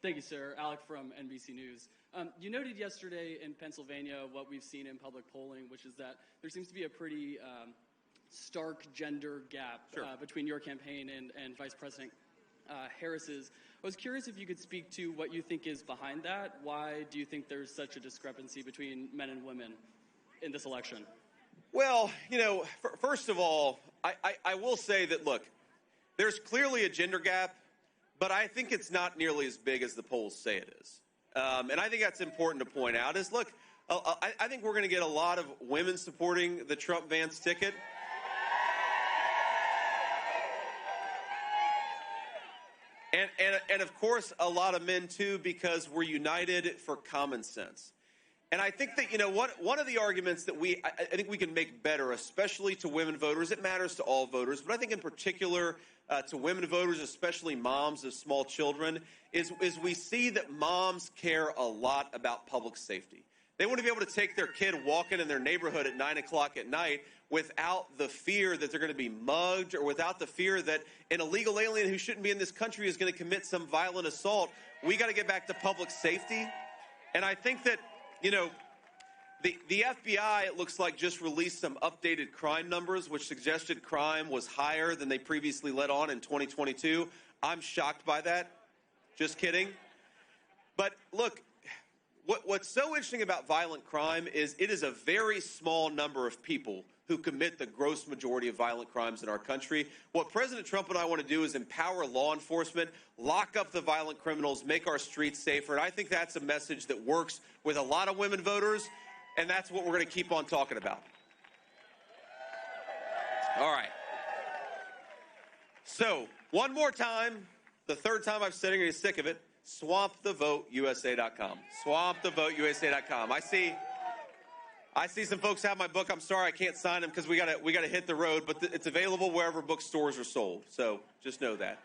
Thank you, sir. Alec from NBC News. You noted yesterday in Pennsylvania what we've seen in public polling, which is that there seems to be a pretty stark gender gap between your campaign and Vice President Harris's. I was curious if you could speak to what you think is behind that. Why do you think there's such a discrepancy between men and women in this election? Well, first of all, I will say that, look, there's clearly a gender gap, but I think it's not nearly as big as the polls say it is. And I think that's important to point out is, look, I think we're going to get a lot of women supporting the Trump-Vance ticket. And of course, a lot of men, too, because we're united for common sense. And I think that, one of the arguments that I think we can make better, especially to women voters, it matters to all voters, but I think in particular to women voters, especially moms of small children, is we see that moms care a lot about public safety. They want to be able to take their kid walking in their neighborhood at 9 o'clock at night without the fear that they're going to be mugged or without the fear that an illegal alien who shouldn't be in this country is going to commit some violent assault. We got to get back to public safety. And I think that, the FBI, it looks like, just released some updated crime numbers, which suggested crime was higher than they previously let on in 2022. I'm shocked by that. Just kidding. But look, what's so interesting about violent crime is it is a very small number of people who commit the gross majority of violent crimes in our country. What President Trump and I want to do is empower law enforcement, lock up the violent criminals, make our streets safer. And I think that's a message that works with a lot of women voters, and that's what we're going to keep on talking about. All right. So, one more time, the third time I've said it, you're sick of it, swampthevoteusa.com. Swampthevoteusa.com. I see some folks have my book. I'm sorry I can't sign them because we gotta hit the road, but it's available wherever bookstores are sold. So just know that.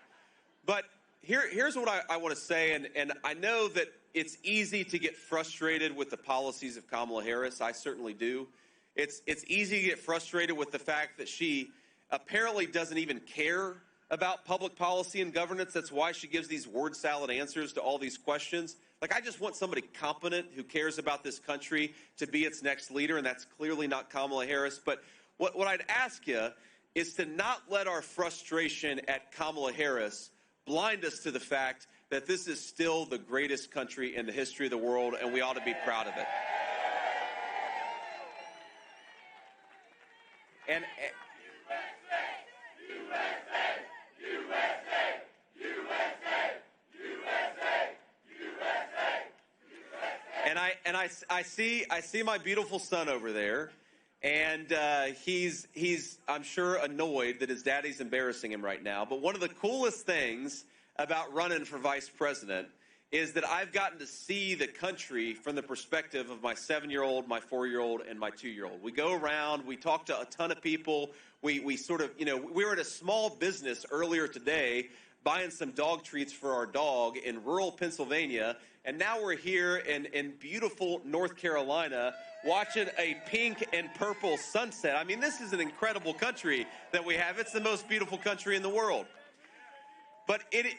But here's what I want to say, and I know that it's easy to get frustrated with the policies of Kamala Harris. I certainly do. It's easy to get frustrated with the fact that she apparently doesn't even care about public policy and governance. That's why she gives these word salad answers to all these questions. Like, I just want somebody competent who cares about this country to be its next leader, and that's clearly not Kamala Harris. But what I'd ask you is to not let our frustration at Kamala Harris blind us to the fact that this is still the greatest country in the history of the world, and we ought to be proud of it. And I see my beautiful son over there, and he's I'm sure annoyed that his daddy's embarrassing him right now. But one of the coolest things about running for vice president is that I've gotten to see the country from the perspective of my 7-year-old, my 4-year-old, and my 2-year-old. We go around, we talk to a ton of people. We sort of, we were at a small business earlier today buying some dog treats for our dog in rural Pennsylvania, and now we're here in beautiful North Carolina watching a pink and purple sunset. I mean, this is an incredible country that we have. It's the most beautiful country in the world. But it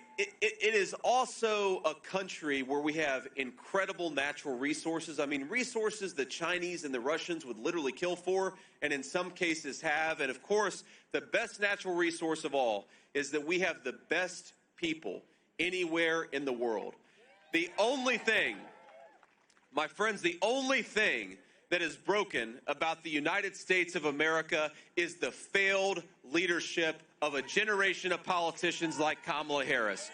is also a country where we have incredible natural resources. I mean, resources the Chinese and the Russians would literally kill for, and in some cases have. And of course, the best natural resource of all is that we have the best people anywhere in the world. The only thing, my friends, the only thing that is broken about the United States of America is the failed leadership of a generation of politicians like Kamala Harris.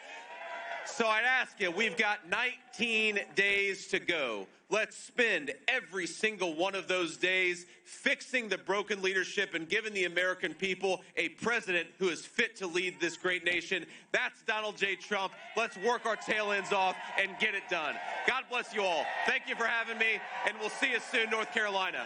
So I'd ask you, we've got 19 days to go. Let's spend every single one of those days fixing the broken leadership and giving the American people a president who is fit to lead this great nation. That's Donald J. Trump. Let's work our tail ends off and get it done. God bless you all. Thank you for having me, and we'll see you soon, North Carolina.